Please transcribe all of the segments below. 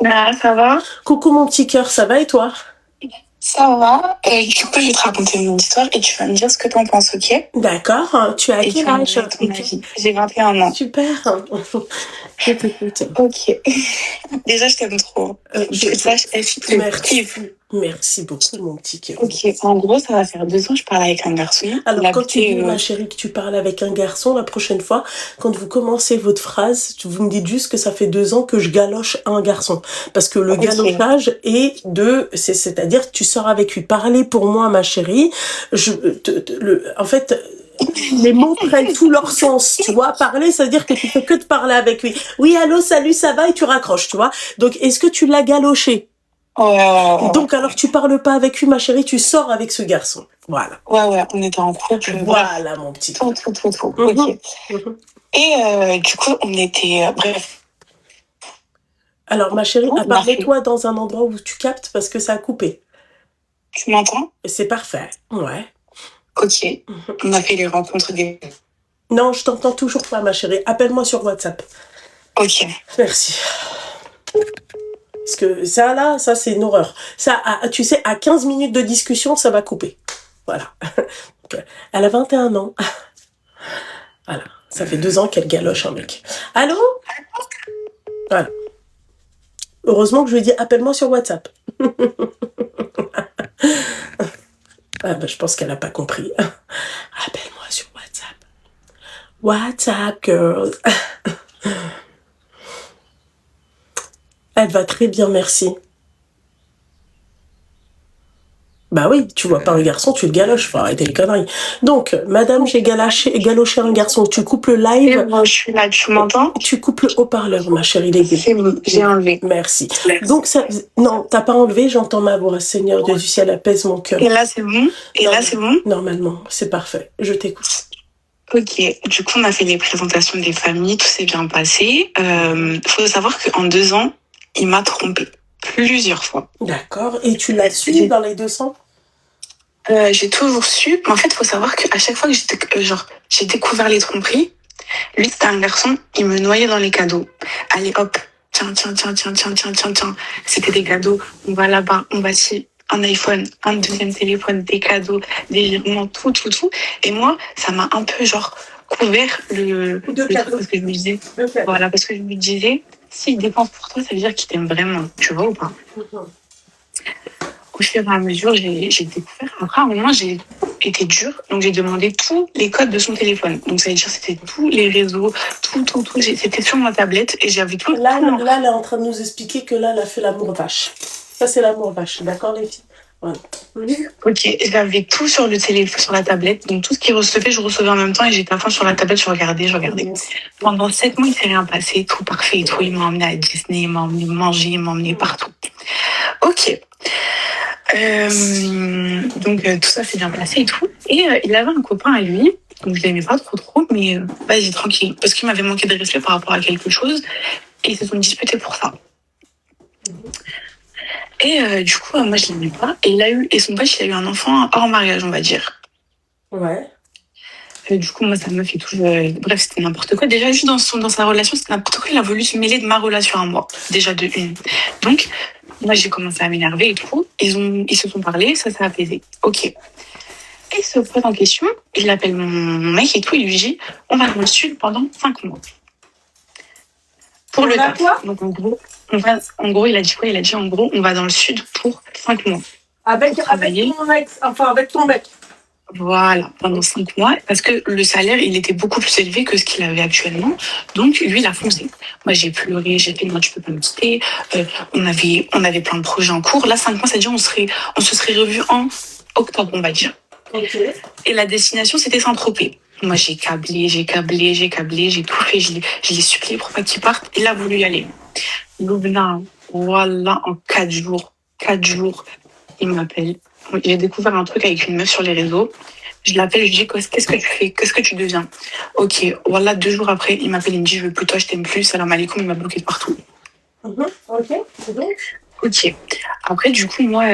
Ah, ça va? Coucou mon petit cœur, ça va et toi? Ça va. Du coup, je vais te raconter mon histoire et tu vas me dire ce que t'en penses, ok? D'accord, tu as Et tu quel vas me âge? donner ton avis. J'ai 21 ans. Super, je t'écoute. Ok. Déjà, je t'aime trop. Je Que tu te- saches, Elfie te kiffe. merci beaucoup mon petit cœur. Ok. En gros, ça va faire 2 ans que je parle avec un garçon. Il Alors quand tu dis habitait. ma chérie que tu parles avec un garçon, la prochaine fois, quand vous commencez votre phrase, vous me dites juste que ça fait 2 ans que je galoche un garçon. Parce que le Ok. galochage c'est-à-dire que tu sors avec lui. Parler pour moi, ma chérie, en fait, les mots prennent tout leur sens, tu vois. Parler, ça veut dire que tu fais que de parler avec lui. Oui, allô, salut, ça va, et tu raccroches, tu vois. Donc, est-ce que tu l'as galoché? Ouais. Donc, alors, tu parles pas avec lui, ma chérie, tu sors avec ce garçon. Voilà. Ouais, on était en couple. Bref. Voilà, mon petit. Tout. Mhm. Ok. Mhm. Et du coup, on était. Bref. Alors, ma chérie, On a fait. mets-toi dans un endroit où tu captes parce que ça a coupé. Tu m'entends? C'est parfait. Ouais. Ok. Mhm. On a fait les rencontres des. Non, je t'entends toujours pas, ma chérie. Appelle-moi sur WhatsApp. Ok. Merci. Parce que ça, c'est une horreur. Ça, tu sais, à 15 minutes de discussion, ça va couper. Voilà. Donc, elle a 21 ans. Voilà. Ça fait 2 ans qu'elle galoche un mec. Allô? Voilà. Heureusement que je lui ai dit appelle-moi sur WhatsApp. Ah bah, je pense qu'elle n'a pas compris. Appelle-moi sur WhatsApp. WhatsApp, girl. Elle va très bien, merci. Bah oui, tu vois pas un garçon, tu le galoches. Faut arrêter les conneries. Donc, madame, j'ai galoché un garçon. Tu coupes le live. Moi, je suis là, tu m'entends? Tu coupes le haut-parleur, ma chérie. C'est bon, j'ai enlevé. Merci. Donc, ça, non, t'as pas enlevé, j'entends ma voix. Seigneur Dieu du ciel, apaise mon cœur. Et là, c'est bon? Normalement, c'est parfait. Je t'écoute. Ok, du coup, on a fait les présentations des familles, tout s'est bien passé. Faut savoir qu'en 2 ans, il m'a trompée plusieurs fois. D'accord. Et tu l'as su dans les 200? J'ai toujours su, mais en fait, faut savoir qu'à chaque fois que j'ai découvert les tromperies, lui, c'était un garçon, il me noyait dans les cadeaux. Allez, hop, tiens. C'était des cadeaux, on va là-bas, on va ci, un iPhone, un deuxième téléphone, des cadeaux, des virements, tout. Et moi, ça m'a un peu, couvert le truc parce que je me disais, voilà, parce que je me disais, s'il dépense pour toi, ça veut dire qu'il t'aime vraiment, tu vois ou pas? Au fur et à mesure, j'ai découvert. Après, à un moment, j'ai été dure. Donc, j'ai demandé tous les codes de son téléphone. Donc, ça veut dire c'était tous les réseaux, tout. C'était sur ma tablette et j'avais tout. Là, elle est en train de nous expliquer que là, elle a fait l'amour vache. Ça, c'est l'amour vache. D'accord, les filles? Voilà. Ok, j'avais tout sur le téléphone, sur la tablette. Donc, tout ce qu'il recevait, je recevais en même temps et j'étais à fond sur la tablette, je regardais. Pendant 7 mois, il s'est rien passé, tout parfait et tout. Il m'a emmené à Disney, il m'a emmené manger, il m'a emmené partout. Ok. Donc tout ça s'est bien passé et tout. Et il avait un copain à lui, donc je l'aimais pas trop, mais vas-y tranquille, parce qu'il m'avait manqué de respect par rapport à quelque chose, et ils se sont disputés pour ça. Et du coup, moi je l'aimais pas, et son pote, il a eu un enfant hors mariage, on va dire. Ouais. Et du coup, moi, ça me fait tout. Bref, c'était n'importe quoi. Déjà, juste dans sa relation, c'était n'importe quoi. Il a voulu se mêler de ma relation à moi, déjà de une. Donc, moi, j'ai commencé à m'énerver et tout. Ils se sont parlé, ça s'est apaisé. Ok. Et ce pote en question, il appelle mon mec et tout, il lui dit on va dans le sud pendant 5 mois. Pour le taf. Donc en gros, il a dit quoi? Il a dit en gros, on va dans le sud pour 5 mois. Avec ton mec. Voilà, pendant 5 mois, parce que le salaire, il était beaucoup plus élevé que ce qu'il avait actuellement. Donc, lui, il a foncé. Moi, j'ai pleuré, j'ai fait, non, tu peux pas me quitter. On avait plein de projets en cours. Là, 5 mois, c'est-à-dire, on se serait revus en octobre, on va dire. Okay. Et la destination, c'était Saint-Tropez. Moi, j'ai câblé, j'ai tout fait. Je l'ai supplié pour pas qu'il parte. Il a voulu y aller. Loubna, voilà, en 4 jours, il m'appelle. J'ai découvert un truc avec une meuf sur les réseaux. Je l'appelle, je lui dis qu'est-ce que tu fais? Qu'est-ce que tu deviens? Ok, voilà, 2 jours après, il m'appelle, il me dit je veux plus toi, je t'aime plus, salam alaikum, il m'a bloqué de partout. Ok, c'est bon. Ok. Après, du coup, moi,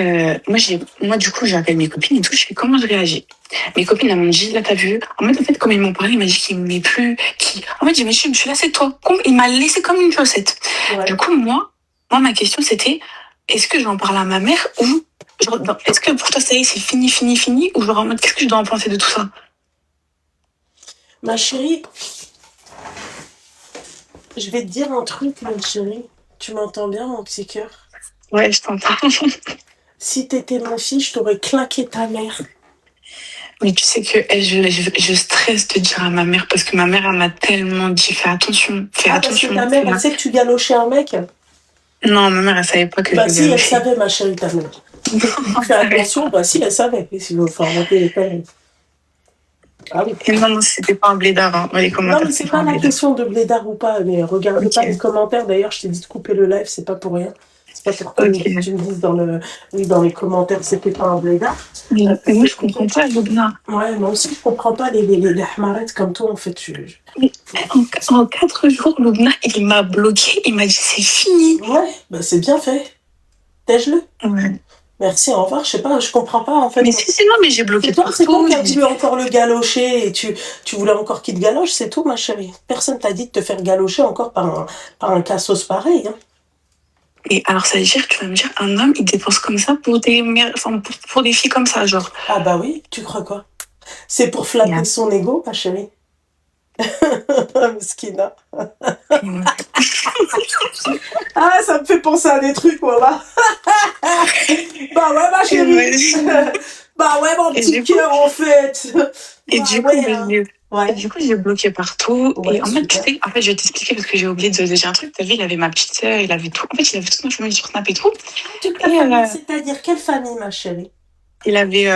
du coup, j'appelle mes copines et tout, je fais comment je réagis? Mes copines, elles m'ont dit, là, t'as vu? En fait, comme ils m'ont parlé, il m'a dit qu'il m'aimait plus, En fait, j'ai dit, mais je me suis lassée de toi. Il m'a laissée comme une chaussette. Ouais. Du coup, moi, Moi, ma question, c'était, est-ce que j'en parle à ma mère ou, genre, est-ce que pour toi, ça y est, c'est fini, fini, fini, ou genre en mode, qu'est-ce que je dois en penser de tout ça? Ma chérie, je vais te dire un truc, ma chérie. Tu m'entends bien, mon petit cœur? Ouais, je t'entends. Si t'étais ma fille, je t'aurais claqué ta mère. Mais tu sais que je stresse de dire à ma mère parce que ma mère, elle m'a tellement dit, fais attention, fais Ah, parce que attention. ta mère, elle sait que tu galochais un mec? Non, ma mère, elle savait pas que Bah je si, elle galochais. savait, ma chérie, ta mère. Non, Fais attention, bah si, elle savait. Et si vous faut arrêter les conneries. Ah oui. Et non, c'était pas un blédard. Hein. Les Non, commentaires, mais c'était c'est pas pas un la blédard. question de blédard ou pas, mais regarde Ok, pas les commentaires. D'ailleurs, je t'ai dit de couper le live, c'est pas pour rien. C'est pas pour que ok. tu me dises dans les commentaires c'était pas un blédard. Mais Parce moi, que je comprends pas, Loubna. ouais, moi aussi, je comprends pas les hamarettes comme toi, en fait. Mais en 4 jours, Loubna, il m'a bloqué. Il m'a dit, c'est fini. Ouais, bah c'est bien fait. Tège-le. Ouais. Merci, au revoir. Je sais pas, je comprends pas, en fait. Mais si, non, mais j'ai bloqué C'est toi partout. qui as voulu encore le galocher et tu voulais encore qu'il te galoche, c'est tout, ma chérie. Personne t'a dit de te faire galocher encore par un cassos pareil. Hein. Et alors, ça veut dire, tu vas me dire, un homme, il dépense comme ça pour des mères, enfin, pour des filles comme ça, genre. Ah bah oui, tu crois quoi? C'est pour flatter son ego, ma chérie. Meskina. Ah, ça me fait penser à des trucs, voilà. Bah ouais, ma chérie. Bah ouais, mon petit cœur, en fait. Et bah, du coup, ouais, hein. et du coup, j'ai bloqué partout. Ouais, et en fait, tu super. sais, en fait, je vais t'expliquer parce que j'ai oublié de dire un truc. T'as vu, il avait ma petite sœur, il avait tout. En fait, il avait toute ma famille sur Snap et tout. Toute la famille, c'est-à-dire quelle famille, ma chérie? Il avait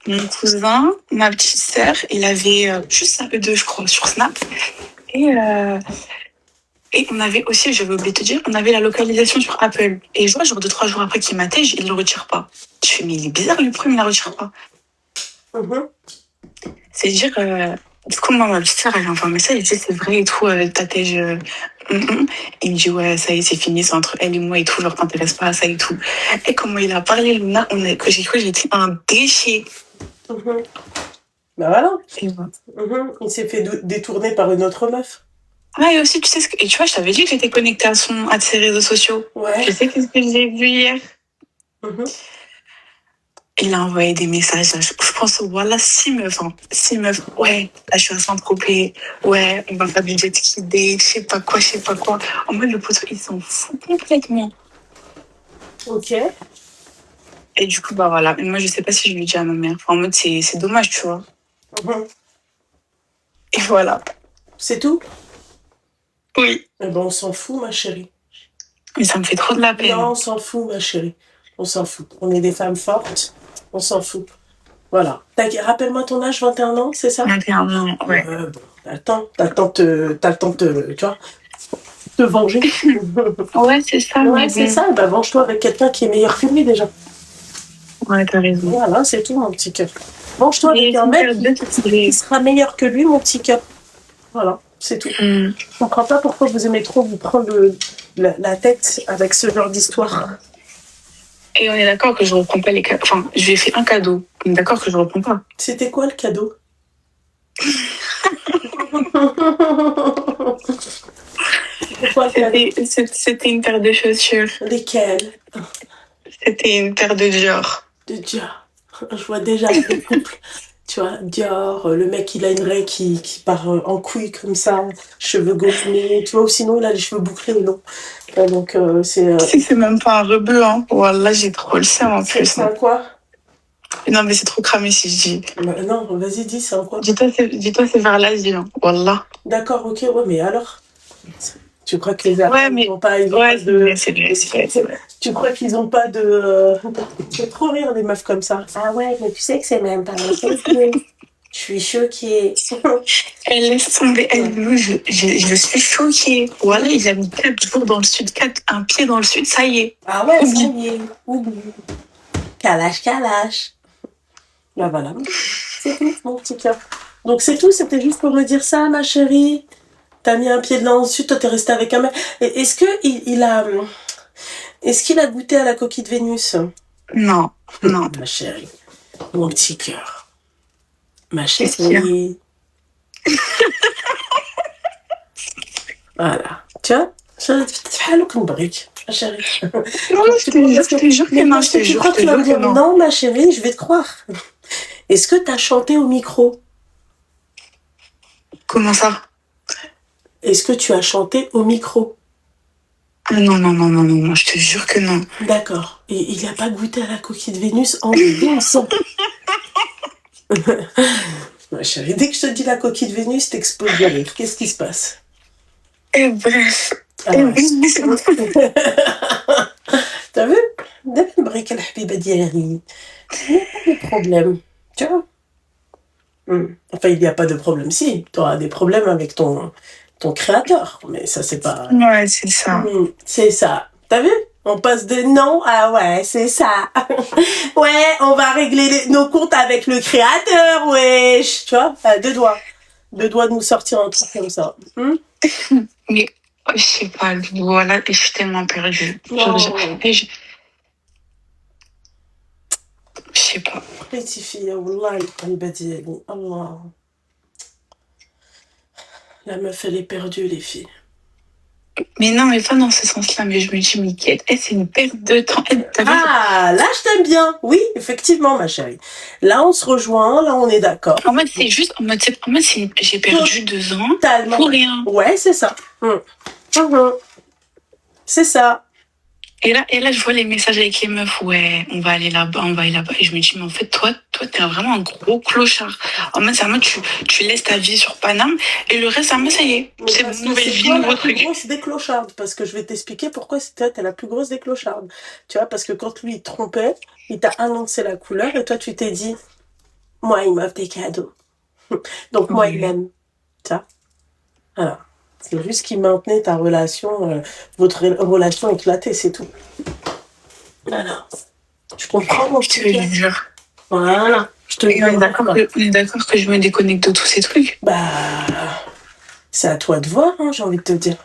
mon cousin, ma petite sœur, il avait juste eux deux, je crois, sur Snap. Et on avait aussi, j'avais oublié de te dire, on avait la localisation sur Apple. Et je vois, genre 2, 3 jours après qu'il m'attège, il ne le retire pas. Je fais, mais il est bizarre, le premier, il ne la retire pas. C'est dire, du coup, moi, ma petite sœur, elle vient voir un message, elle dit, c'est vrai et tout, t'attège. Il me dit, ouais, ça y est, c'est fini, c'est entre elle et moi et tout, genre, t'intéresses pas à ça et tout. Et comment il a parlé, Luna, que j'ai cru que j'étais un déchet. Bah voilà. Et voilà. Il s'est fait détourner par une autre meuf. Ah, et aussi, tu sais, et tu vois, je t'avais dit que j'étais connectée à ses réseaux sociaux. Ouais. Tu sais qu'est-ce que j'ai vu hier? Il a envoyé des messages, là, je pense, voilà, 6 meufs, hein. 6 meufs, ouais, là, je suis à Saint-Tropez, ouais, on va faire du jet ski date, je sais pas quoi, je sais pas quoi. En mode, le poteau, il s'en fout complètement. Ok. Et du coup, bah voilà, mais moi, je sais pas si je lui dis à ma mère. Enfin, en mode, c'est dommage, tu vois. Et voilà. C'est tout? Oui. Eh ben, on s'en fout, ma chérie. Mais ça me fait trop de la peine. Non, on s'en fout, ma chérie. On s'en fout. On est des femmes fortes. On s'en fout. Voilà. Rappelle-moi ton âge, 21 ans, c'est ça? 21 ans, ouais. Bon, t'as le temps de tu vois, te venger. Ouais, c'est ça. Ouais, c'est ça. Bah, venge-toi avec quelqu'un qui est meilleur que lui, déjà. Ouais, t'as raison. Voilà, c'est tout, mon petit cœur. Venge-toi avec un mec qui sera meilleur que lui, mon petit cœur. Voilà, c'est tout. Je comprends pas pourquoi vous aimez trop vous prendre la tête avec ce genre d'histoire. Et on est d'accord que je reprends pas les cadeaux. Enfin, je lui ai fait un cadeau. On est d'accord que je reprends pas. C'était quoi le cadeau? C'était une paire de chaussures. Lesquelles? C'était une paire de Dior. De Dior. Je vois déjà le couple. Tu vois, Dior, le mec, il a une raie qui part en couille comme ça, cheveux gonflés, tu vois, ou sinon, il a les cheveux bouclés, non. Donc, c'est... Tu sais que c'est même pas un rebeu, hein. Wallah, j'ai trop le seum en plus. C'est un quoi? Non, mais c'est trop cramé si je dis. Bah, non, vas-y, dis, c'est un quoi? Dis-toi, c'est vers l'Asie, hein. Wallah. D'accord, ok, ouais, mais alors? Tu crois que les Arabes, ils n'ont pas, c'est vrai. Tu crois qu'ils n'ont pas de... Tu fais trop rire, les meufs comme ça. Ah ouais, mais tu sais que c'est même pas ma chose. Je suis choquée. Elle laisse tomber, je suis choquée. Voilà, il a mis 4 jours dans le sud, un pied dans le sud, ça y est. Ah ouais, ça y est, oublie. Kalash. Bah voilà, c'est tout, mon petit cœur. Donc c'est tout, c'était juste pour me dire ça, ma chérie. T'as mis un pied dans le sud, toi t'es resté avec un mec. Est-ce qu'il a goûté à la coquille de Vénus? Non. Ma chérie, mon petit cœur. Ma chérie. Voilà. Tu vois, Ma chérie. Non, je te jure que Mais non, parce je te que tu jure, crois je que te tu vas me jure que dire non. non, ma chérie, je vais te croire. Est-ce que tu as chanté au micro? Comment ça? Est-ce que tu as chanté au micro? Ah non, non, non, non, non, non, je te jure que non. D'accord. Et il n'a pas goûté à la coquille de Vénus en dansant. Ma chérie, dès que je te dis la coquille de Vénus, t'exploses de rire. Qu'est-ce qui se passe? Et bref. Ah Et ouais. bref. T'as vu? دايما نبغيك الحبيبة ديالي. Il n'y a pas de problème. Tu vois? Enfin, il n'y a pas de problème. Si, tu auras des problèmes avec ton créateur. Mais ça, c'est pas... Ouais, c'est ça. C'est ça. T'as vu? On passe de non à ouais, c'est ça. Ouais, on va régler nos comptes avec le créateur, wesh. Tu vois? Deux doigts. Deux doigts de nous sortir un truc comme ça. Mais je sais pas, voilà, et je suis tellement perdue. Genre, Non. je sais pas. بقيتي فيا والله القلبة ديالي الله. La meuf, elle est perdue, les filles. Mais non, mais pas dans ce sens-là. Mais je me dis, Mickaël, c'est une perte de temps. T'as vu? Ah, là, je t'aime bien. Oui, effectivement, ma chérie. Là, on se rejoint. Là, on est d'accord. En mode, c'est juste, j'ai perdu 2 ans Totalement. pour rien. Ouais, c'est ça. C'est ça. Et là, je vois les messages avec les meufs, ouais, on va aller là-bas, on va aller là-bas. Et je me dis, mais en fait, toi, t'es vraiment un gros clochard. En mode, ça, tu laisses ta vie sur Paname et le reste, ça me, ça y est. Mais C'est parce une nouvelle que c'est vie, toi nouveau la plus truc. grosse des clochardes. Parce que je vais t'expliquer pourquoi t'es la plus grosse des clochardes. Tu vois, parce que quand lui, il te trompait, il t'a annoncé la couleur et toi, tu t'es dit, moi, il m'offre des cadeaux. Donc, moi, il m'aime. Tu vois? Voilà. C'est juste qu'il maintenait ta relation, votre relation éclatée, c'est tout. Voilà. Tu comprends, mon Je te petit cœur? jure. Voilà. Je te Et on est jure. d'accord que je me déconnecte de tous ces trucs. Bah, c'est à toi de voir, hein, j'ai envie de te dire.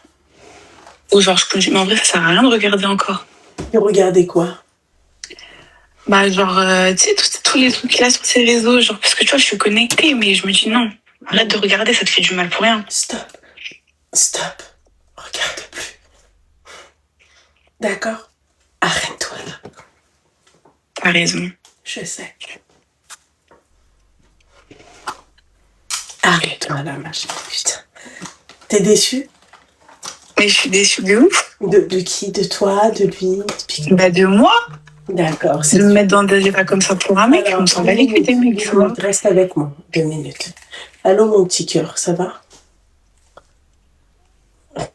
Ou genre, mais en vrai, ça sert à rien de regarder encore. Et regardez quoi? Bah, genre, tu sais, tous les trucs là sur ces réseaux, genre, parce que tu vois, je suis connectée, mais je me dis non, arrête de regarder, ça te fait du mal pour rien. Stop. Stop. Regarde plus. D'accord? Arrête-toi là. T'as raison. Je sais. Arrête-toi là, ma chérie. Putain. T'es déçue? Mais je suis déçue de ouf. De qui? De toi? De lui? Bah, de moi. D'accord. De me mettre dans des états comme ça pour un mec, on s'en va les couilles des mecs, tu vois. Reste avec moi 2 minutes. Allô, mon petit cœur, ça va?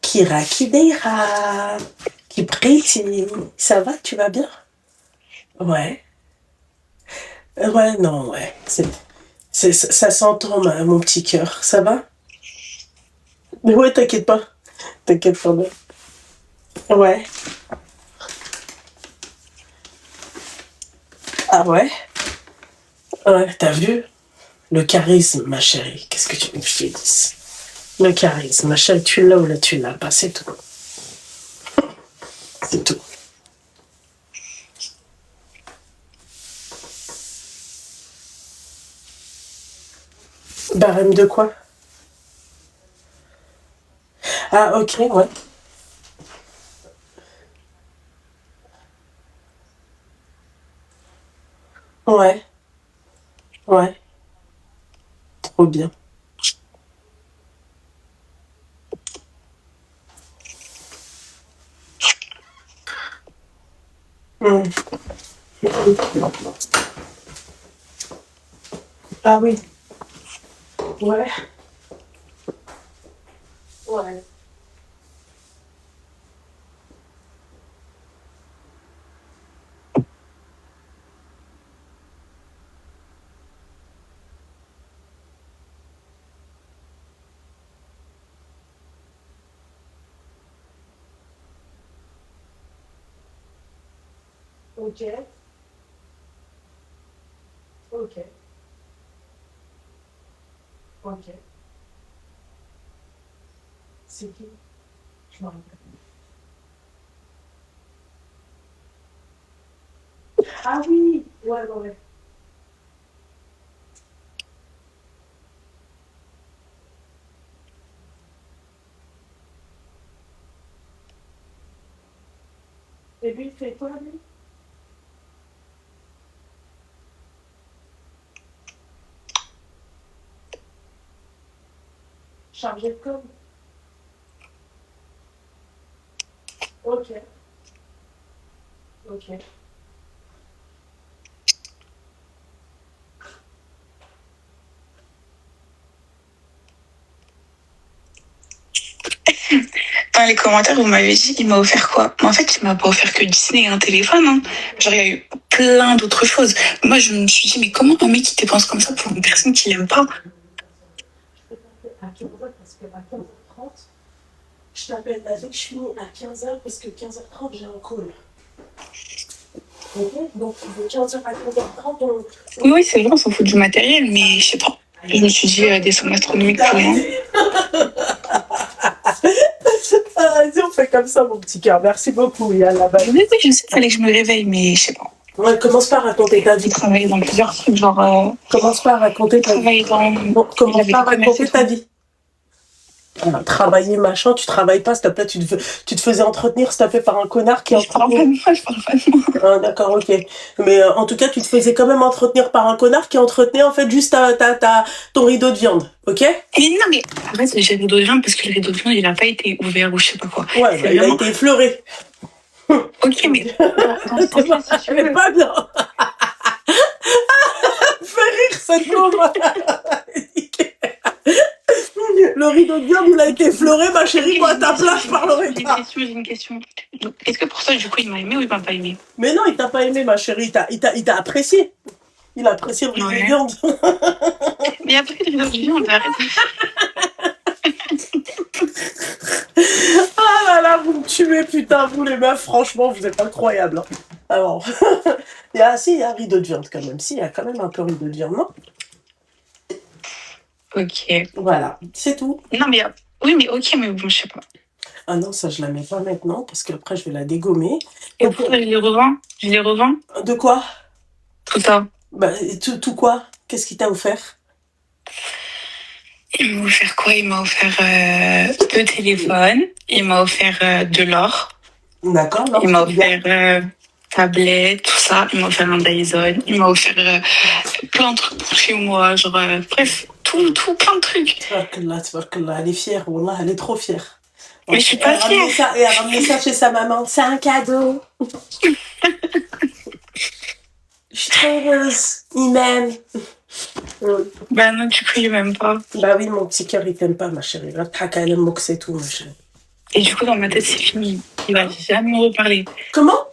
Kira Kidera. Qui pretty. Ça va? Tu vas bien? Ouais. Ouais, non, ouais. Ça s'entend, mon petit cœur. Ça va? Ouais, t'inquiète pas. T'inquiète pas. Ouais. Ah ouais? Ouais, t'as vu? Le charisme, ma chérie. Qu'est-ce que tu veux que je te dise? Le charisme, ma chérie, tu l'as ou là tu l'as pas, c'est tout. C'est tout. Barème de quoi? Ah, ok, ouais. Ouais, ouais. Trop bien. Ah oui. Ouais. Ouais. Ok. Ok. Ok. C'est qui? Je me rappelle. Ah oui. Ouais, ouais, ouais. lui, il fait quoi, lui? Chargé de com. Ok. Ok. Dans les commentaires, vous m'avez dit, il m'a offert quoi? Mais en fait, il m'a pas offert que Disney et un téléphone, hein. Genre, il y a eu plein d'autres choses. Moi, je me suis dit, mais comment un mec qui dépense comme ça pour une personne qu'il aime pas? Je peux t'appeler à 15h parce qu'à 15h30, je t'appelle avec, je finis à 15h parce que 15h30, j'ai un call. Ok? Donc, de 15h à 15h30, Oui, oui, c'est vrai, on s'en fout du matériel, mais je sais pas. Je me suis dit, des sommes astronomiques pour moi. Vas-y, on fait comme ça, mon petit cœur. Merci beaucoup, Yann. Oui, oui, je sais, il fallait que je me réveille, mais je sais pas. Ouais, commence pas à raconter ta vie. J'ai travaillé dans plusieurs trucs, genre. Commence pas à raconter ta vie. Travailler dans. Bon, commence pas à raconter ta vie. Voilà, travailler, machin, tu travailles pas, s'il te plaît, tu te faisais entretenir, s'il te plaît, par un connard qui est Je parle pas de moi, je parle pas de moi. Ah, d'accord, ok. Mais en tout cas, tu te faisais quand même entretenir par un connard qui entretenait en fait juste ton rideau de viande, ok? Mais non, mais en fait, j'ai le rideau de viande parce que le rideau de viande, il a pas été ouvert ou je sais pas quoi. Ouais, bah, il a été effleuré. Ok, mais dans ce cas-là, si tu veux. Pas bien. Fais rire cette pauvre. Le rideau de viande, il a été effleuré, ma chérie, moi à ta place, je parlerai pas. J'ai une question. Donc, est-ce que pour ça, du coup, il m'a aimé ou il m'a pas aimé? Mais non, il t'a pas aimé, ma chérie, il t'a apprécié. Il a apprécié le rideau de viande. Mais après, le rideau de viande, arrête. Ah là là, vous me tuez, putain, vous les meufs, franchement, vous êtes incroyables. Hein. Alors, il y a un rideau de viande quand même. Si, il y a quand même un peu rideau de viande, non? Ok. Voilà, c'est tout. Non, mais oui, mais ok, mais bon, je sais pas. Ah non, ça, je la mets pas maintenant parce qu'après, je vais la dégommer. Et pourquoi je les revends? Je les revends? De quoi? Tout ça. Bah, tout quoi? Qu'est-ce qu'il t'a offert? Il m'a offert quoi? Il m'a offert 2 téléphones. Il m'a offert de l'or. D'accord. Il m'a offert tablette, tout ça. Il m'a offert un Dyson. Il m'a offert plein de trucs pour chez moi. Genre, bref, tout, plein de trucs. Tbarkallah, elle est fière, Wallah, elle est trop fière. Mais je suis pas fière. Et elle a ramené ça chez sa maman. C'est un cadeau. Je suis très heureuse. Il m'aime. Bah non, du coup, il m'aime pas. Bah oui, mon petit cœur, il t'aime pas, ma chérie. Là, elle aime c'est tout, ma chérie. Et du coup, dans ma tête, c'est fini. Il va jamais me reparler. Comment?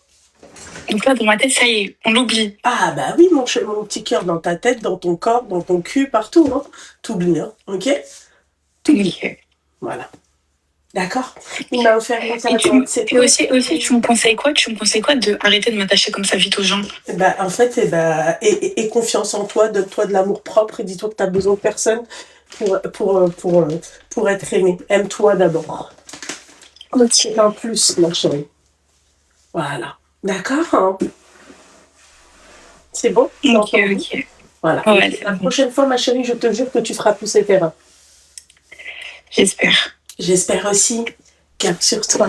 Donc là, dans ma tête, ça y est, on l'oublie. Ah bah oui, mon petit cœur, dans ta tête, dans ton corps, dans ton cul, partout. Hein. T'oublies, hein, ok? Ok. Voilà. D'accord. Il m'a offert une Et aussi, tu me conseilles quoi? Tu me conseilles quoi de arrêter de m'attacher comme ça vite aux gens? Bah, en fait, et confiance en toi, donne-toi de l'amour propre et dis-toi que t'as besoin de personne pour être aimé. Aime-toi d'abord. Ok. En plus, ma chérie. Voilà. D'accord, hein. C'est bon? Ok. Voilà. Ouais, la prochaine fois, ma chérie, je te jure que tu feras pousser tes reins. J'espère. J'espère aussi. Cap sur toi.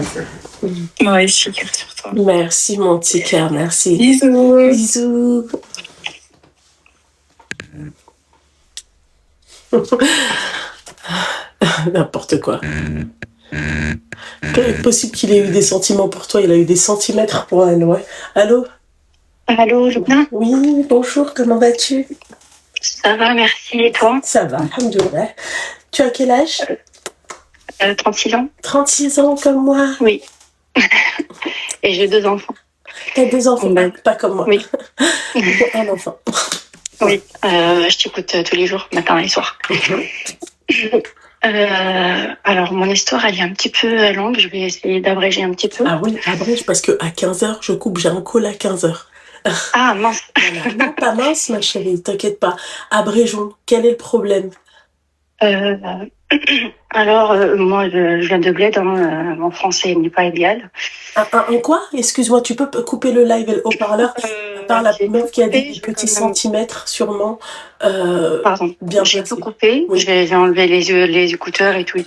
Moi aussi, cap sur toi. Merci, mon petit cœur. Merci. Bisous. Bisous. N'importe quoi. C'est possible qu'il ait eu des sentiments pour toi. Il a eu des centimètres pour elle, ouais. Allô? Allô, Lubna? Oui, bonjour, comment vas-tu? Ça va, merci. Et toi? Ça va, alhamdoulilah. Tu as quel âge? 36 ans. 36 ans comme moi? Oui. Et j'ai 2 enfants. T'as 2 enfants? Pas comme moi. Oui. Un enfant. Oui, je t'écoute tous les jours, matin et soir. Alors, mon histoire, elle est un petit peu longue. Je vais essayer d'abréger un petit peu. Ah oui, abrège, parce qu'à 15h, je coupe. J'ai un call à 15h. Ah, mince. Voilà. Non, pas mince, ma chérie. T'inquiète pas. Abrégeons. Quel est le problème? Alors, moi, je viens de Bled. Mon français n'est pas idéal. Un quoi? Excuse-moi, tu peux couper le live et le haut-parleur? Par la meuf qui a des petits centimètres, sûrement. Pardon, bien j'ai tout coupé. Oui. Je vais enlever les écouteurs et tout.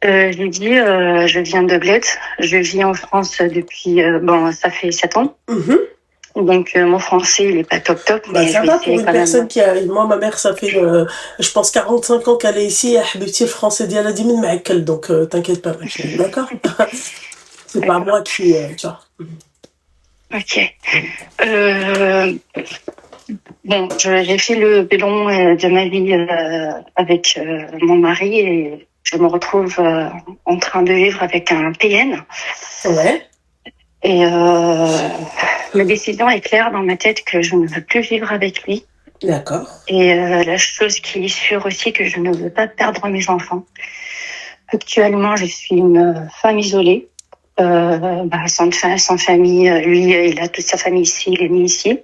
Je lui dis, je viens de Bled. Je vis en France depuis, ça fait 7 ans. Mhm. Donc, mon français, il est pas top top, Bah, mais ça je vais va essayer pour une quand même. personne qui arrive. Moi, ma mère, ça fait, je pense, 45 ans qu'elle est ici. Le français d'elle a dit, mais donc t'inquiète pas, ma chérie, d'accord? C'est pas D'accord. moi qui, tu vois. Ok. Bon, j'ai fait le bilan de ma vie avec mon mari et je me retrouve en train de vivre avec un PN. Ouais, Et ma décision est claire dans ma tête que je ne veux plus vivre avec lui. d'accord. Et la chose qui est sûre aussi, que je ne veux pas perdre mes enfants. Actuellement, je suis une femme isolée, sans famille. Lui, il a toute sa famille ici, il est né ici,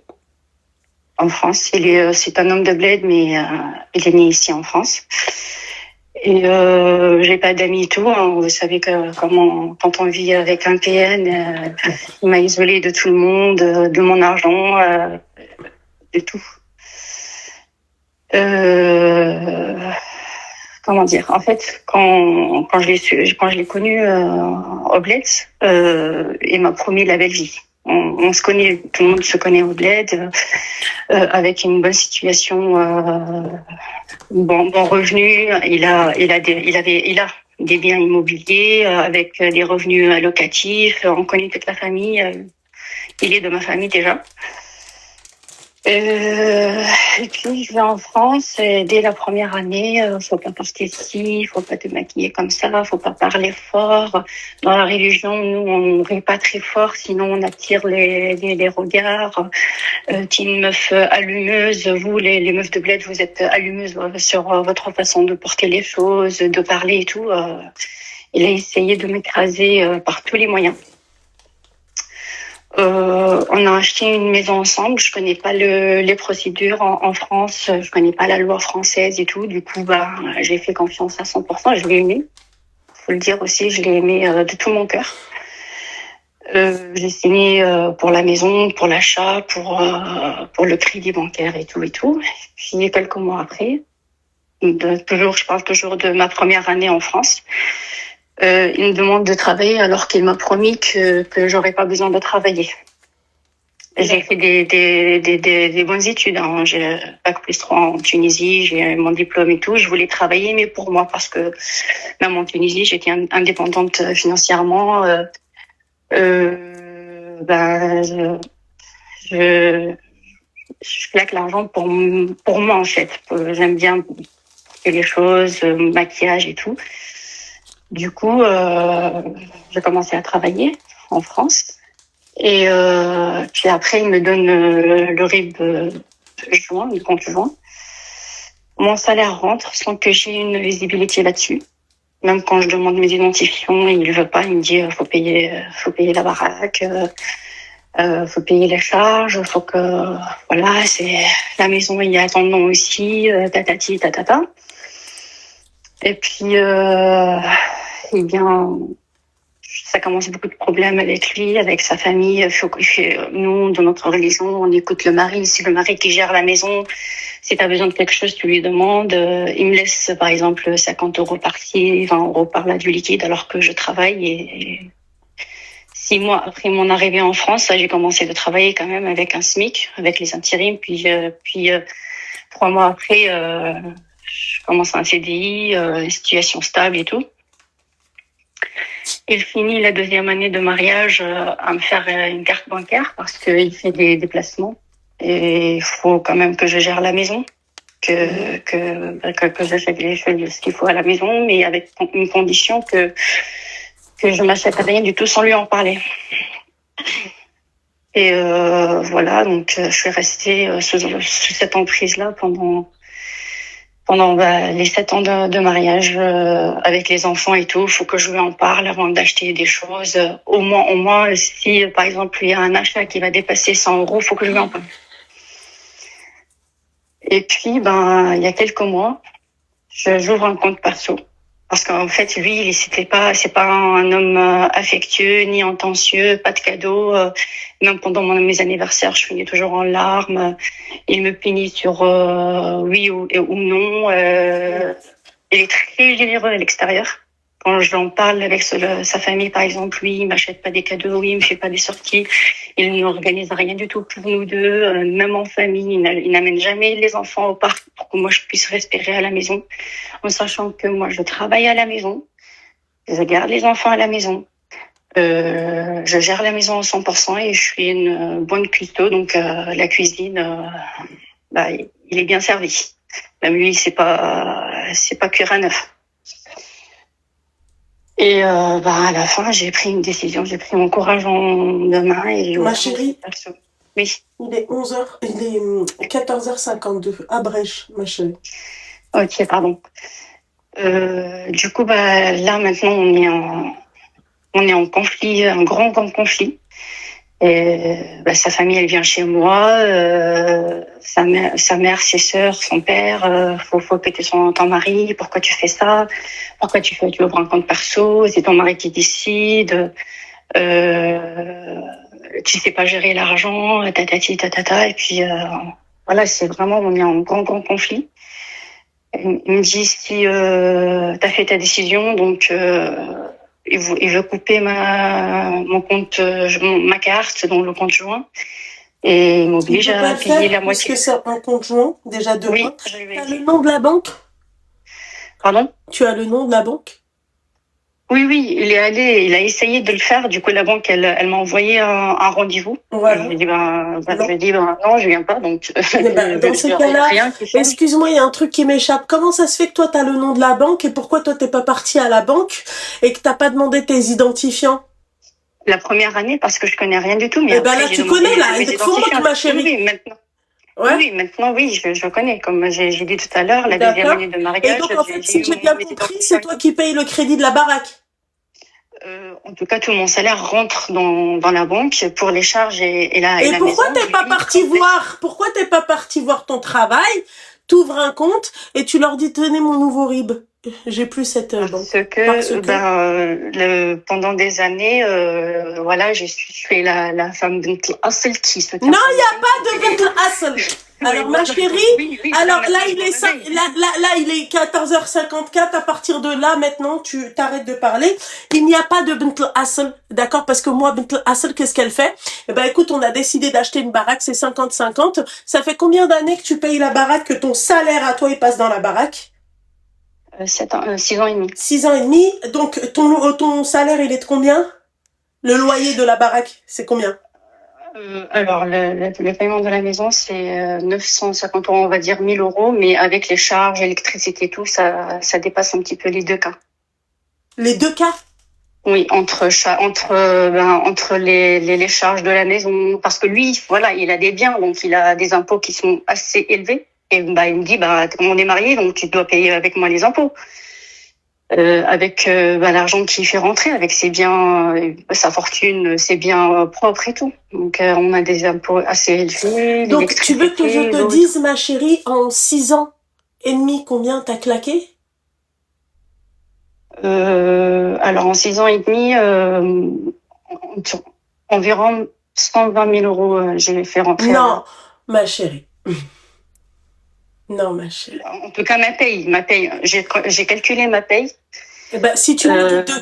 en France. C'est un homme de bled, mais il est né ici en France. Et j'ai pas d'amis et tout. Hein. Vous savez quand on vit avec un PN, il m'a isolée de tout le monde, de mon argent, de tout. Comment dire? En fait, quand je l'ai connu au Bled, il m'a promis la belle vie. On se connaît, tout le monde se connaît au Bled, avec une bonne situation, bon revenu. Il a des biens immobiliers avec des revenus locatifs. On connaît toute la famille. Il est de ma famille déjà. Et puis je vais en France et dès la première année, faut pas porter ci, faut pas te maquiller comme ça, faut pas parler fort. Dans la religion, nous on rit pas très fort, sinon on attire les regards. T'es une meuf allumeuse, vous les meufs de bled, vous êtes allumeuses sur votre façon de porter les choses, de parler et tout. Il a essayé de m'écraser par tous les moyens. On a acheté une maison ensemble. Je connais pas les procédures en France. Je connais pas la loi française et tout. Du coup, j'ai fait confiance à 100%. Je l'ai aimé. Faut le dire aussi, je l'ai aimé de tout mon cœur. J'ai signé pour la maison, pour l'achat, pour le crédit bancaire et tout et tout. Puis quelques mois après, je parle toujours de ma première année en France. Il me demande de travailler alors qu'il m'a promis que j'aurais pas besoin de travailler. J'ai fait des bonnes études. Hein. J'ai bac+3 en Tunisie, j'ai mon diplôme et tout. Je voulais travailler, mais pour moi, parce que même en Tunisie, j'étais indépendante financièrement. Je claque l'argent pour moi en fait. J'aime bien faire les choses, maquillage et tout. Du coup, j'ai commencé à travailler en France. Et puis après, il me donne le RIB juin, le compte juin. Mon salaire rentre sans que j'ai une visibilité là-dessus. Même quand je demande mes identifiants, il ne veut pas. Il me dit faut payer la baraque, faut payer les charges, faut que voilà, c'est la maison, il y a ton nom aussi, tatati tatata. Et puis eh bien, ça commence beaucoup de problèmes avec lui, avec sa famille. Nous, dans notre religion, on écoute le mari. C'est le mari qui gère la maison. Si tu as besoin de quelque chose, tu lui demandes. Il me laisse, par exemple, 50 euros par-ci, 20 euros par-là du liquide, alors que je travaille. Et 6 mois après mon arrivée en France, j'ai commencé de travailler quand même avec un SMIC, avec les intérims. Puis 3 mois après, je commence un CDI, une situation stable et tout. Il finit la 2e année de mariage à me faire une carte bancaire parce qu'il fait des déplacements et il faut quand même que je gère la maison, que j'achète ce qu'il faut à la maison, mais avec une condition que je m'achète rien du tout sans lui en parler. Et voilà, donc je suis restée sous cette emprise-là pendant les 7 ans de mariage avec les enfants et tout. Il faut que je lui en parle avant d'acheter des choses. Au moins, si par exemple il y a un achat qui va dépasser 100 euros, il faut que je lui en parle. Et puis, il y a quelques mois, j'ouvre un compte perso. Parce qu'en fait, lui, c'est pas un homme affectueux ni intensieux, pas de cadeaux. Même pendant mes anniversaires, je finis toujours en larmes. Il me punit sur oui ou non. Il est très généreux à l'extérieur. quand j'en parle avec sa famille, par exemple, lui, il m'achète pas des cadeaux, oui, il me fait pas des sorties, il n'organise rien du tout pour nous deux, même en famille, il n'amène jamais les enfants au parc pour que moi je puisse respirer à la maison, en sachant que moi je travaille à la maison, je garde les enfants à la maison, je gère la maison à 100% et je suis une bonne cuistot, donc la cuisine, il est bien servi. Même lui, c'est pas cuire à neuf. Et à la fin, j'ai pris une décision, j'ai pris mon courage en deux mains et Ma chérie, oui. Il est 14h52, abrège, ma chérie. Ok, pardon. Du coup, là maintenant, on est en conflit, un grand conflit. Et sa famille, elle vient chez moi, sa mère, ses sœurs, son père, faut péter ton mari, pourquoi tu fais ça? Pourquoi tu ouvres un compte perso? C'est ton mari qui décide, tu sais pas gérer l'argent, tatati, tatata, et puis, voilà, c'est vraiment, on est en grand conflit. Il me dit, si, t'as fait ta décision, donc, il veut couper mon compte, ma carte dans le compte joint et il m'oblige à payer la moitié. Est-ce que c'est un compte joint déjà de Oui, tu as le nom de la banque? Pardon? Tu as le nom de la banque? Oui, il a essayé de le faire. Du coup, la banque, elle m'a envoyé un rendez-vous. Voilà. Je lui ai dit, non, je viens pas. Donc, dans ces cas-là, excuse-moi, il y a un truc qui m'échappe. Comment ça se fait que toi, tu as le nom de la banque et pourquoi toi, t'es pas parti à la banque et que t'as pas demandé tes identifiants? La première année, parce que je connais rien du tout. Mais après, là, tu connais, là. Il faut que ma chérie. Oui, maintenant. Ouais. Oui, maintenant, oui, je connais. Comme j'ai dit tout à l'heure, la deuxième année de mariage. Et donc, en fait, si j'ai bien compris, c'est toi qui payes le crédit de la baraque. En tout cas, tout mon salaire rentre dans la banque pour les charges et la maison. Et pourquoi t'es pas parti voir? Pourquoi t'es pas parti voir ton travail? T'ouvres un compte et tu leur dis tenez mon nouveau RIB. J'ai plus cette banque. Parce que pendant des années, voilà, je suis la femme de Hassel qui se. Non, il n'y a pas de Hassel. Alors ma chérie, alors là il est là il est 14h54. À partir de là maintenant tu t'arrêtes de parler. Il n'y a pas de Bint Hassel, d'accord? Parce que moi Bint Hassel, qu'est-ce qu'elle fait? Eh ben écoute, on a décidé d'acheter une baraque, c'est 50-50. Ça fait combien d'années que tu payes la baraque, que ton salaire à toi il passe dans la baraque? 6 ans et demi. 6 ans et demi. Donc ton salaire il est de combien? Le loyer de la baraque, c'est combien? Alors, le paiement de la maison, c'est 950 €, on va dire 1000 €, mais avec les charges, électricité et tout, ça dépasse un petit peu les 2K. Les 2K? Oui, entre les charges de la maison, parce que lui, voilà, il a des biens, donc il a des impôts qui sont assez élevés. Et il me dit, on est mariés, donc tu dois payer avec moi les impôts. Avec l'argent qu'il fait rentrer, avec ses biens, sa fortune, ses biens propres et tout. Donc on a des impôts assez élevés. Donc tu veux que je te dise, ma chérie, en 6 ans et demi, combien t'as claqué? Alors en 6 ans et demi, environ 120 000 €, j'ai fait rentrer. Non, ma chérie. Non, ma chérie. En tout cas, ma paye. J'ai calculé ma paye. Eh ben, si tu me dis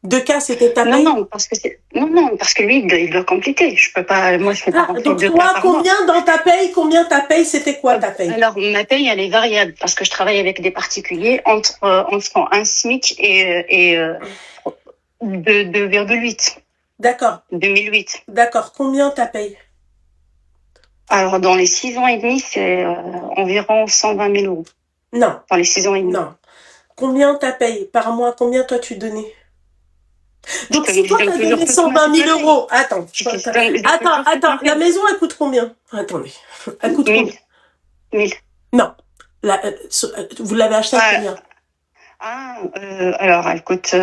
2K, c'était ta paye? Non, parce que lui, il doit compléter. Je peux pas, moi, je fais pas rentrer 2K. Donc, toi, combien dans ta paye, c'était quoi ta paye? Alors, ma paye, elle est variable parce que je travaille avec des particuliers entre un SMIC et 2,8. D'accord. 2008. D'accord. Combien ta paye? Alors, dans les 6 ans et demi, c'est environ 120 000 €. Non. Dans les 6 ans et demi. Non. Combien ta paye par mois? Combien toi tu donnais? Donc si toi t'as donné 120 000 €, attends, la maison elle coûte combien? Attendez, elle coûte combien? 1000. Non, vous l'avez acheté à combien? Alors elle coûte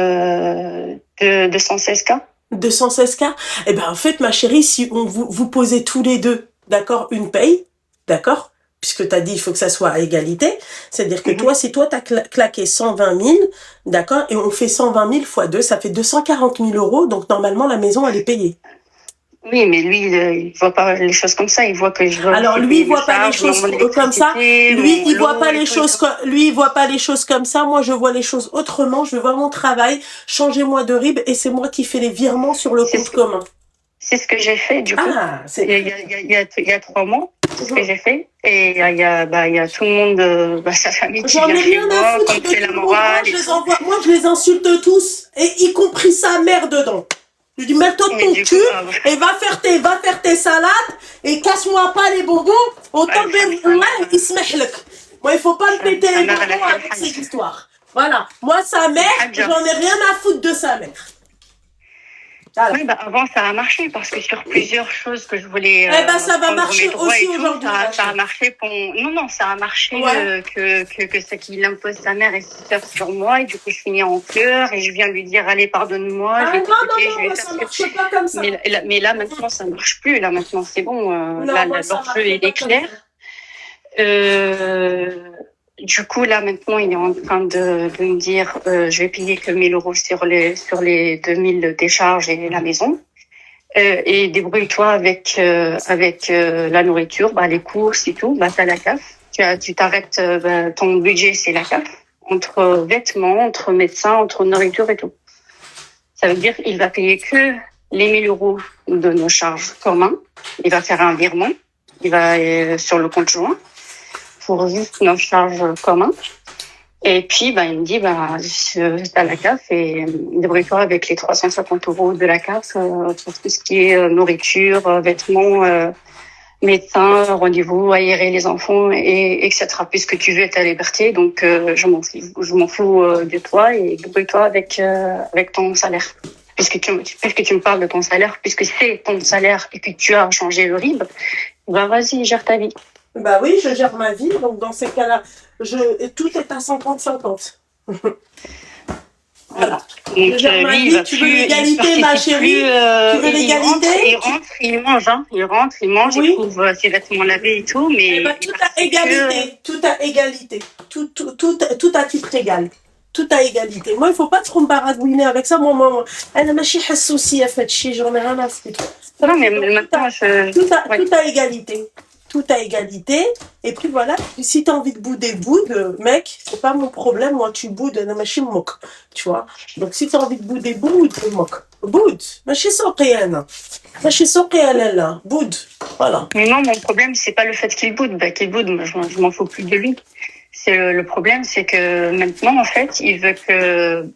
216K. 216K? Eh ben en fait ma chérie, si vous posez tous les deux, d'accord, une paye, d'accord, puisque tu as dit il faut que ça soit à égalité, c'est-à-dire que toi, si toi tu as claqué 120 000, d'accord, et on fait 120 000 fois 2, ça fait 240 000 €, donc normalement la maison elle est payée. Oui, mais lui, il voit pas les choses comme ça. Il voit que je dois Alors aussi lui, il payer mes voit pas les charges, choses mon comme ça. électricité, Lui, il voit l'eau pas et les tout et choses tout. lui, il voit pas les choses comme ça. Moi, je vois les choses autrement. Je vois mon travail. Changez-moi de RIB et c'est moi qui fais les virements sur le C'est compte ce que, commun. c'est ce que j'ai fait, du coup. Ah, c'est Il y a 3 mois, c'est ce que j'ai fait. Et il y a tout le monde, sa famille qui J'en vient ai chez rien à moi, foutre comme de c'est tout la le monde. morale et tout. Moi, je les insulte tous, et y compris sa mère dedans. Je dis, mets-toi de Mais ton du cul, coup, et va faire tes salades, et casse-moi pas les bonbons, autant que, sa ouais, mère, il se met. Moi, il faut pas me péter sa les mère, elle a bonbons fait le avec ces hajj. histoires. Voilà. Moi, sa Le mère, hajj. j'en ai rien à foutre de sa mère. Voilà. Oui, avant, ça a marché parce que sur plusieurs choses que je voulais Eh ben, ça va prendre marcher mes droits aussi et tout, aujourd'hui, ma ça a chérie. marché pour... Non, ça a marché Ouais. que ce qu'il impose sa mère et ses sœurs sur moi. Et du coup, je finis en pleurs et je viens lui dire, allez, pardonne-moi, Ah je vais non, t'écouter, je vais moi, faire ça ce que... marche pas comme ça. Mais là, maintenant, ça marche plus. Là, maintenant, c'est bon. Non, moi, ça L'enjeu, marche il pas est comme clair. ça. Du coup, là, maintenant, il est en train de me dire, je vais payer que 1 000 euros sur les 2 000 décharges et la maison. Et débrouille-toi avec la nourriture, les courses et tout. T'as la CAF. Tu t'arrêtes. Ton budget, c'est la CAF. Entre vêtements, entre médecins, entre nourriture et tout. Ça veut dire qu'il va payer que les 1 000 euros de nos charges communes. Il va faire un virement. Il va sur le compte joint pour juste nos charges communes. Et puis, il me dit, t'as la CAF et débrouille-toi avec les 350 euros de la CAF pour tout ce qui est nourriture, vêtements, médecins, rendez-vous, aérer les enfants, et etc. Puisque tu veux ta liberté, donc je m'en fous de toi et débrouille-toi avec ton salaire. Puisque tu me parles de ton salaire, puisque c'est ton salaire et que tu as changé le RIB, vas-y, gère ta vie. Bah oui, je gère ma vie, donc dans ces cas-là, tout est à 50-50. Voilà. Donc, lui, tu veux l'égalité, ma chérie? Tu veux l'égalité? Il mange, Oui. il trouve ses vêtements lavés et tout, mais... Eh ben, tout à égalité, tout à titre égal. Tout à égalité. Moi, il faut pas trop me baragouiner avec ça. Moi, elle m'a chié souci à faire chier, j'en ai rien à foutre. Non, mais maintenant, Tout à égalité. Tout à égalité. Et puis voilà, si t'as envie de bouder, boude, mec, c'est pas mon problème. Moi, tu boudes, na machi moque. Tu vois. Donc, si t'as envie de bouder, boude, moque. Boude. Machi soqiyana. Machi soqiyana, boude. Voilà. Mais non, mon problème, c'est pas le fait qu'il boude. Qu'il boude, moi, je m'en fous plus de lui. C'est le problème, c'est que maintenant, en fait, il veut que,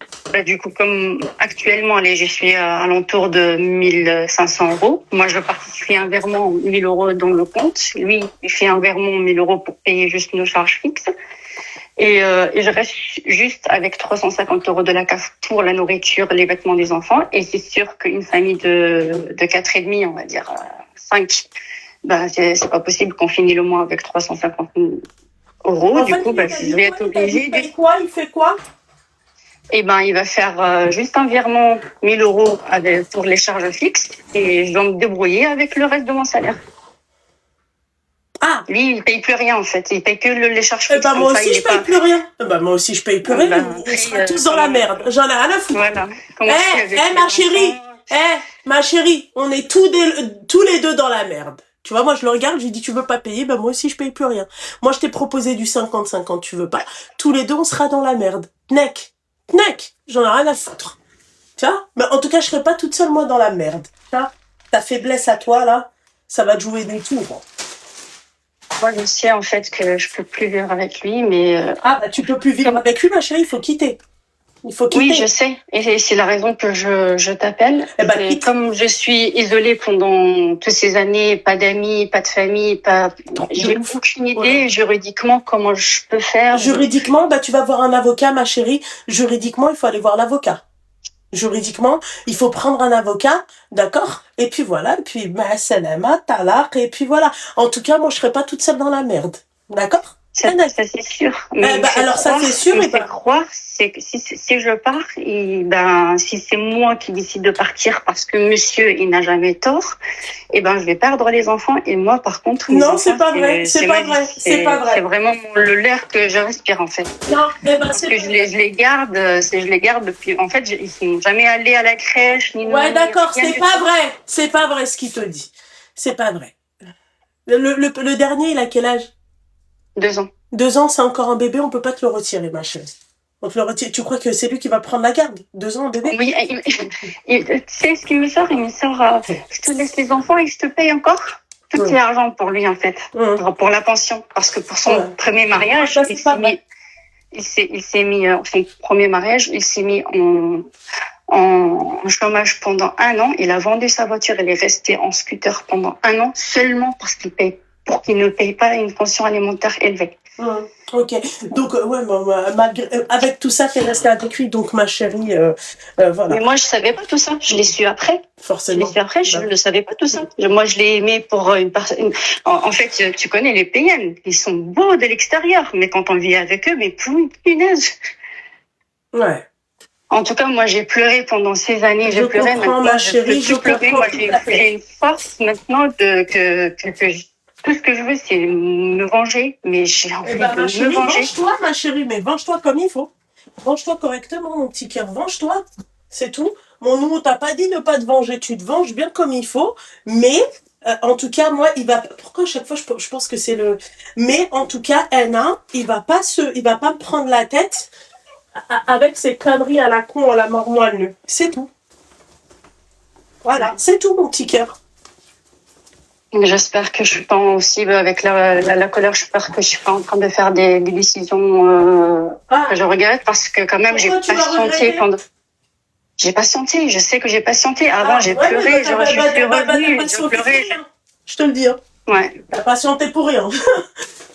du coup, comme actuellement, je suis à l'entour de 1 500 euros. Moi, je fais un virement 1 000 euros dans le compte. Lui, il fait un virement 1 000 euros pour payer juste nos charges fixes. Et je reste juste avec 350 euros de la CAF pour la nourriture, les vêtements des enfants. Et c'est sûr qu'une famille de 4,5, on va dire 5, c'est pas possible qu'on finisse le mois avec 350 euros. Du coup, je vais être obligée. Il fait quoi? Eh il va faire juste un virement 1 000 euros pour les charges fixes et je dois me débrouiller avec le reste de mon salaire. Ah! Lui, il paye plus rien, en fait. Il paye que les charges fixes. Moi aussi, je paye plus rien. Moi aussi, je paye plus rien. On sera tous dans la merde. J'en ai rien à foutre. Voilà. Ma chérie, on est tous les deux dans la merde. Tu vois, moi, je le regarde, je lui dis, tu veux pas payer? Moi aussi, je paye plus rien. Moi, je t'ai proposé du 50-50, tu veux pas? Tous les deux, on sera dans la merde. Nek. J'en ai rien à foutre. Tu vois? Mais en tout cas, je serai pas toute seule, moi, dans la merde. Tu vois? Ta faiblesse à toi, là, ça va te jouer des tours. Moi, je sais, en fait, que je peux plus vivre avec lui, mais... tu peux plus vivre avec lui, ma chérie, il faut quitter. Oui, je sais. Et c'est la raison que je t'appelle. Et comme je suis isolée pendant toutes ces années, pas d'amis, pas de famille, j'ai aucune idée juridiquement comment je peux faire. Juridiquement, tu vas voir un avocat, ma chérie. Juridiquement, il faut aller voir l'avocat. Juridiquement, il faut prendre un avocat, d'accord? Et puis voilà, et puis salama, talaq, et puis voilà. En tout cas, moi, je serai pas toute seule dans la merde. D'accord? Ça, c'est sûr. Mais alors ça c'est sûr. Il me fait croire, c'est que si je pars, si c'est moi qui décide de partir parce que monsieur, il n'a jamais tort, je vais perdre les enfants. Et moi, par contre, non, c'est pas vrai. C'est pas vrai. C'est pas vrai. C'est vraiment l'air que je respire, en fait. Non, parce que je les garde, depuis, en fait, ils sont jamais allés à la crèche, ni ouais, d'accord, c'est pas vrai. C'est pas vrai ce qu'il te dit. C'est pas vrai. Le dernier, il a quel âge? 2 ans. 2 ans, c'est encore un bébé, on peut pas te le retirer, ma chérie. On te le retire. Tu crois que c'est lui qui va prendre la garde? 2 ans, un bébé? Oui, tu sais ce qu'il me sort? Il me sort, je te laisse les enfants et je te paye encore. Tout est argent pour lui, en fait. Pour la pension. Parce que pour son premier mariage, il s'est mis, son premier mariage, il s'est mis en chômage pendant 1 an. Il a vendu sa voiture. Il est resté en scooter pendant 1 an seulement pour qu'il ne paye pas une pension alimentaire élevée. Ok, donc malgré, avec tout ça, t'es restée avec lui, donc ma chérie, voilà. Mais moi, je savais pas tout ça. Je l'ai su après. Forcément. Je ne savais pas tout ça. Moi, je l'ai aimé pour une personne. En fait, tu connais les PN, ils sont beaux de l'extérieur, mais quand on vit avec eux, mais punaise. Ouais. En tout cas, moi, j'ai pleuré pendant ces années. J'ai pleuré maintenant. Ma chérie, je peux plus pleurer. Moi, j'ai une force maintenant tout ce que je veux, c'est me venger, mais j'ai envie de me venger. Venge-toi, ma chérie, mais venge-toi comme il faut. Venge-toi correctement, mon petit cœur. Venge-toi, c'est tout. Nous, on t'a pas dit de pas te venger. Tu te venges bien comme il faut, mais en tout cas, moi, pourquoi à chaque fois je pense que c'est le. Mais en tout cas, Anna, il va pas me prendre la tête avec ses conneries à la con, à la mort moelleux. C'est tout. Voilà, c'est tout, mon petit cœur. J'espère que je suis pas aussi avec la colère. J'espère que je suis pas en train de faire des décisions que je regrette parce que quand même j'ai patienté pendant. J'ai patienté. Je sais que j'ai patienté. Avant j'ai pleuré. Je suis revenue. J'ai pleuré. Je te le dis. Hein. Ouais. T'as patienté pour rien.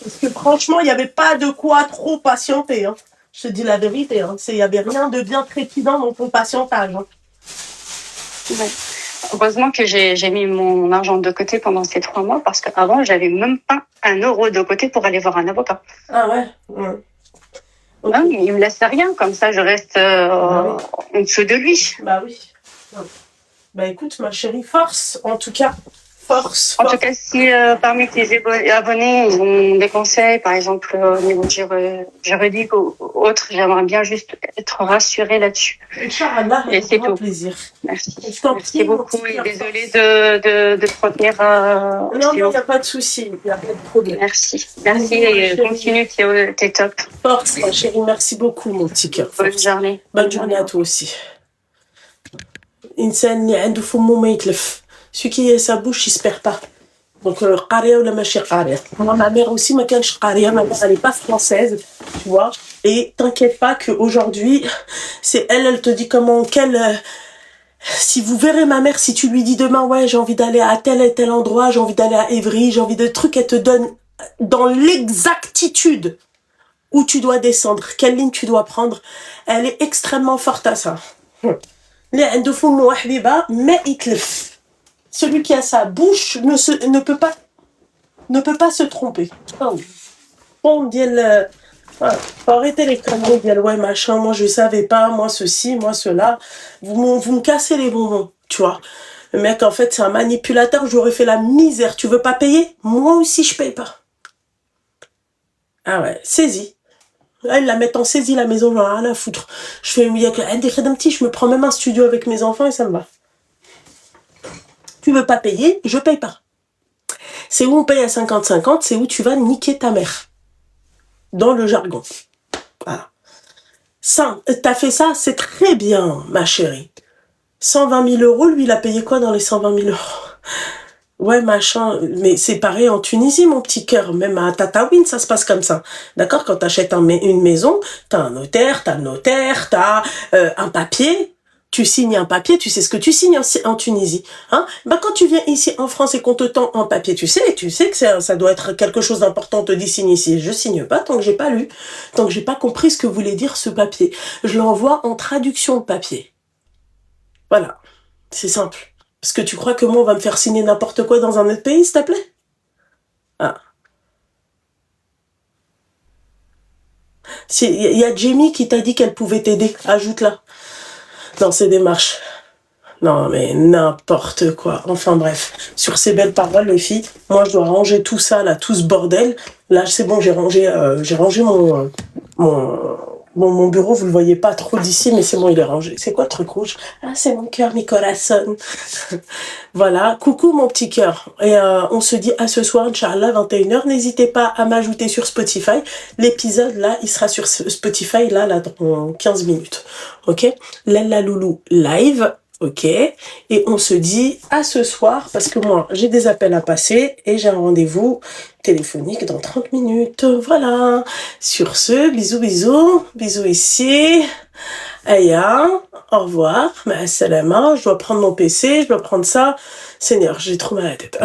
Parce que franchement, il y avait pas de quoi trop patienter. Hein. Je te dis la vérité. Hein. Il y avait rien de bien trépidant dans ton patientage. Hein. Ouais. Heureusement que j'ai mis mon argent de côté pendant ces 3 mois parce qu'avant, j'avais même pas 1 euro de côté pour aller voir un avocat. Ah ouais. Okay. Non, il me laisse rien, comme ça je reste en dessous de lui. Bah oui. Bah écoute, ma chérie, force, en tout cas. Force. En tout cas, si parmi tes abonnés, ils ont des conseils, par exemple au niveau juridique ou autre, j'aimerais bien juste être rassurée là-dessus. Inch'Allah, et c'est tout. Plaisir. Merci. Merci beaucoup et désolée de te retenir. Non, il n'y a pas de souci, il n'y a pas de problème. Merci. Merci et continue, t'es top. Force, ma chérie, merci beaucoup, mon petit cœur. Bonne journée. Bonne journée à toi aussi. Insan اللي عنده فمه ما يتلف. Celui qui a sa bouche, il se perd pas. Donc, qaria ou la machi qaria. Moi, ma mère aussi, ma kanch qaria. Ma mère, elle n'est pas française, tu vois. Et t'inquiète pas qu'aujourd'hui, c'est elle te dit comment, si vous verrez ma mère, si tu lui dis demain, ouais, j'ai envie d'aller à tel et tel endroit, j'ai envie d'aller à Évry, j'ai envie de trucs, elle te donne dans l'exactitude où tu dois descendre, quelle ligne tu dois prendre. Elle est extrêmement forte à ça. Celui qui a sa bouche ne peut pas se tromper. On dit faut arrêter les conneries, ouais machin, moi je savais pas, moi ceci, moi cela. Vous me cassez les bonbons, tu vois. Le mec en fait c'est un manipulateur, j'aurais fait la misère. Tu veux pas payer? Moi aussi je paye pas. Ah ouais, saisie. Là, ils la mettent en saisie la maison, genre rien à foutre. Je fais je me prends même un studio avec mes enfants et ça me va. Tu veux pas payer, je paye pas. C'est où on paye à 50-50, c'est où tu vas niquer ta mère. Dans le jargon. Voilà. Ça, t'as fait ça, c'est très bien, ma chérie. 120 000 euros, lui, il a payé quoi dans les 120 000 euros? Ouais, machin. Mais c'est pareil en Tunisie, mon petit cœur. Même à Tataouine, ça se passe comme ça. D'accord? Quand t'achètes une maison, t'as un notaire, t'as un papier. Tu signes un papier, tu sais ce que tu signes en Tunisie. Hein? Bah, quand tu viens ici en France et qu'on te tend un papier, tu sais que ça doit être quelque chose d'important. On te dit signe ici. Je signe pas tant que j'ai pas lu, tant que j'ai pas compris ce que voulait dire ce papier. Je l'envoie en traduction de papier. Voilà. C'est simple. Parce que tu crois que moi, on va me faire signer n'importe quoi dans un autre pays, s'il te plaît? Ah. Il y a Jamie qui t'a dit qu'elle pouvait t'aider. Ajoute-la dans ces démarches. Non, mais n'importe quoi. Enfin bref, sur ces belles paroles, les filles, moi je dois ranger tout ça, là, tout ce bordel. Là, c'est bon, j'ai rangé mon bureau, vous le voyez pas trop d'ici, mais c'est bon, il est rangé. C'est quoi le truc rouge? Ah, c'est mon cœur, mi corazón. Voilà, coucou mon petit cœur. Et on se dit à ce soir, Inch'Allah, 21h. N'hésitez pas à m'ajouter sur Spotify. L'épisode, là, il sera sur Spotify, là, dans 15 minutes. Ok? Lella Loulou live. Ok, et on se dit à ce soir, parce que moi, j'ai des appels à passer et j'ai un rendez-vous téléphonique dans 30 minutes. Voilà. Sur ce, bisous, bisous. Bisous ici. Aya, au revoir. Ma salama, je dois prendre mon PC, je dois prendre ça. Seigneur, j'ai trop mal à la tête.